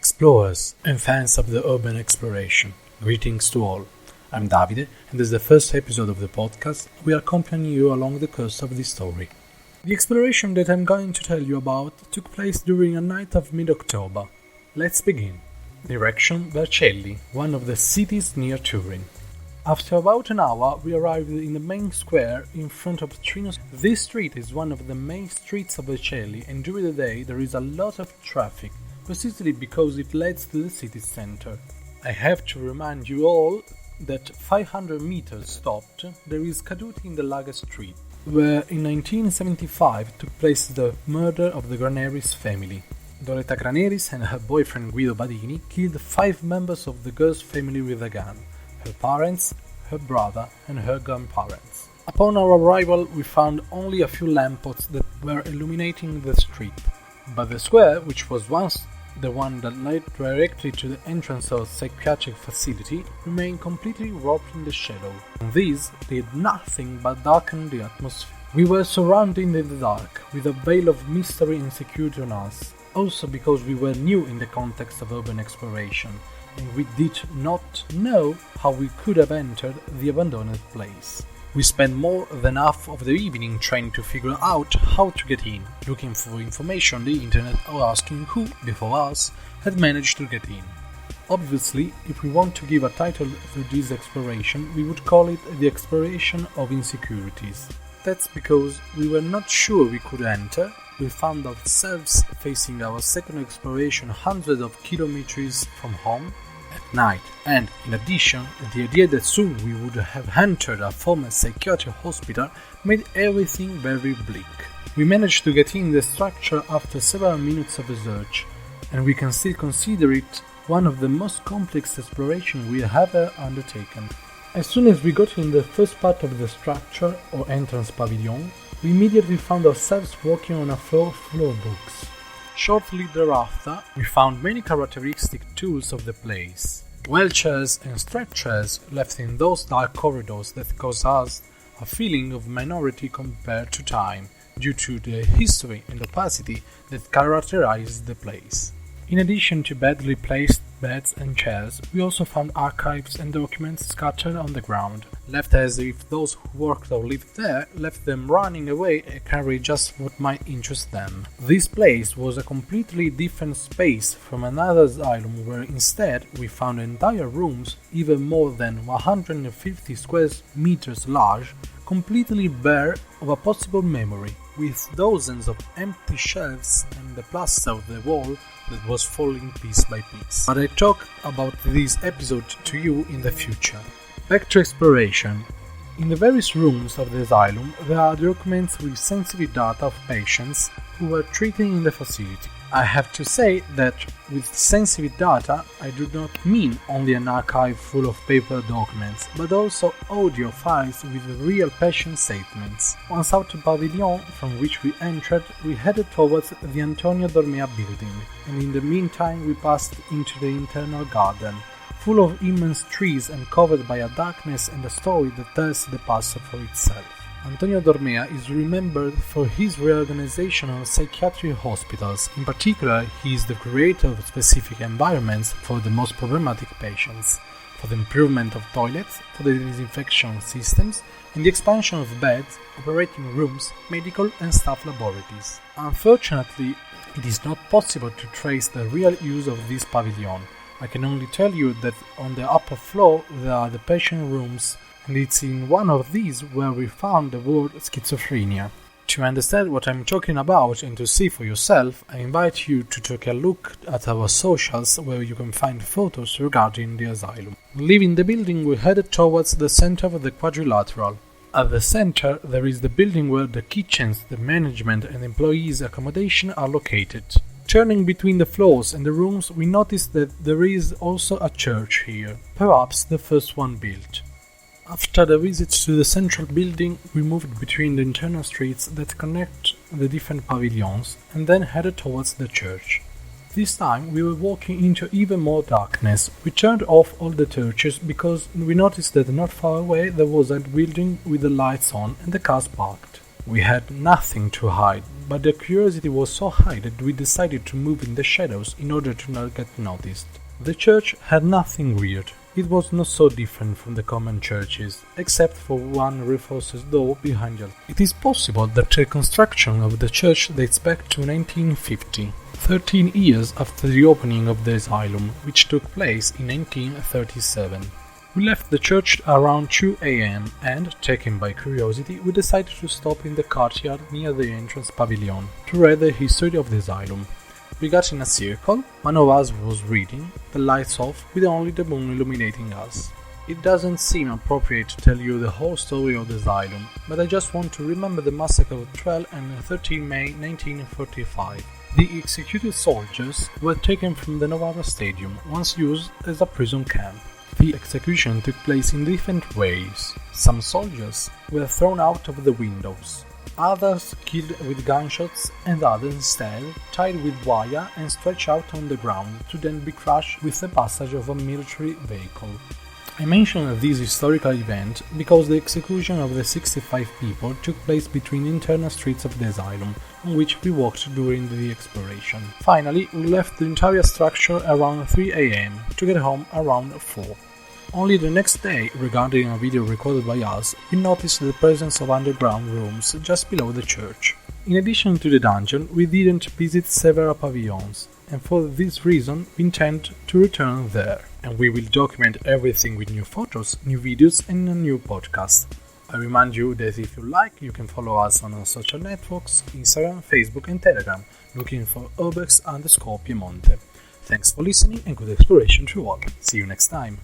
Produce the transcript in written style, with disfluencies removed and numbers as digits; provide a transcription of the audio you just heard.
Explorers and fans of the urban exploration, greetings to all. I'm Davide, and this is the first episode of the podcast. We are accompanying you along the course of this story. The exploration that I'm going to tell you about took place during a night of mid-October. Let's begin. Direction Vercelli, one of the cities near Turin. After about an hour, we arrived in the main square in front of Turin. This street is one of the main streets of Vercelli, and during the day there is a lot of traffic, precisely because it leads to the city center. I have to remind you all that 500 meters stopped, there is Caduti in the Laga Street, where in 1975 took place the murder of the Graneris family. Doretta Graneris and her boyfriend Guido Badini killed 5 members of the girl's family with a gun: her parents, her brother, and her grandparents. Upon our arrival, we found only a few lampposts that were illuminating the street, but the square, which was once the one that led directly to the entrance of the psychiatric facility, remained completely wrapped in the shadow, and these did nothing but darken the atmosphere. We were surrounded in the dark, with a veil of mystery and security on us, also because we were new in the context of urban exploration, and we did not know how we could have entered the abandoned place. We spent more than half of the evening trying to figure out how to get in, looking for information on the internet or asking who, before us, had managed to get in. Obviously, if we want to give a title to this exploration, we would call it the Exploration of Insecurities. That's because we were not sure we could enter. We found ourselves facing our second exploration hundreds of kilometers from home at night, and in addition, the idea that soon we would have entered a former psychiatric hospital made everything very bleak. We managed to get in the structure after several minutes of research, and we can still consider it one of the most complex explorations we have ever undertaken. As soon as we got in the first part of the structure, or entrance pavilion, we immediately found ourselves walking on a floor full of books. Shortly thereafter, we found many characteristic tools of the place. Wheelchairs and stretchers left in those dark corridors that caused us a feeling of minority compared to time, due to the history and opacity that characterized the place. In addition to badly placed beds and chairs, we also found archives and documents scattered on the ground, left as if those who worked or lived there left them running away and carried just what might interest them. This place was a completely different space from another asylum, where instead we found entire rooms, even more than 150 square meters large, completely bare of a possible memory, with dozens of empty shelves and the plaster of the wall that was falling piece by piece. But I talk about this episode to you in the future. Back to exploration. In the various rooms of the asylum, there are documents with sensitive data of patients who were treated in the facility. I have to say that with sensitive data, I do not mean only an archive full of paper documents, but also audio files with real patient statements. Once out of pavilion from which we entered, we headed towards the Antonio Dormea building, and in the meantime we passed into the internal garden, full of immense trees and covered by a darkness and a story that tells the past for itself. Antonio Dormea is remembered for his reorganization of psychiatric hospitals. In particular, he is the creator of specific environments for the most problematic patients, for the improvement of toilets, for the disinfection systems, and the expansion of beds, operating rooms, medical and staff laboratories. Unfortunately, it is not possible to trace the real use of this pavilion. I can only tell you that on the upper floor there are the patient rooms, and it's in one of these where we found the word schizophrenia. To understand what I'm talking about and to see for yourself, I invite you to take a look at our socials, where you can find photos regarding the asylum. Leaving the building, we headed towards the center of the quadrilateral. At the center, there is the building where the kitchens, the management and employees' accommodation are located. Turning between the floors and the rooms, we noticed that there is also a church here, perhaps the first one built. After the visit to the central building, we moved between the internal streets that connect the different pavilions and then headed towards the church. This time we were walking into even more darkness. We turned off all the torches because we noticed that not far away there was a building with the lights on and the cars parked. We had nothing to hide, but the curiosity was so high that we decided to move in the shadows in order to not get noticed. The church had nothing weird. It was not so different from the common churches, except for one reinforced door behind it. It is possible that the construction of the church dates back to 1950, 13 years after the opening of the asylum, which took place in 1937. We left the church around 2 a.m. and, taken by curiosity, we decided to stop in the courtyard near the entrance pavilion to read the history of the asylum. We got in a circle, one of us was reading, the lights off, with only the moon illuminating us. It doesn't seem appropriate to tell you the whole story of the asylum, but I just want to remember the massacre of 12 and 13 May 1945. The executed soldiers were taken from the Novara Stadium, once used as a prison camp. The execution took place in different ways. Some soldiers were thrown out of the windows, others killed with gunshots, and others instead tied with wire and stretched out on the ground to then be crushed with the passage of a military vehicle. I mention this historical event because the execution of the 65 people took place between internal streets of the asylum, on which we walked during the exploration. Finally, we left the entire structure around 3 a.m. to get home around 4. Only the next day, regarding a video recorded by us, we noticed the presence of underground rooms just below the church. In addition to the dungeon, we didn't visit several pavilions, and for this reason we intend to return there. And we will document everything with new photos, new videos and a new podcast. I remind you that if you like, you can follow us on our social networks, Instagram, Facebook and Telegram, looking for urbex_Piemonte. Thanks for listening and good exploration to all. See you next time.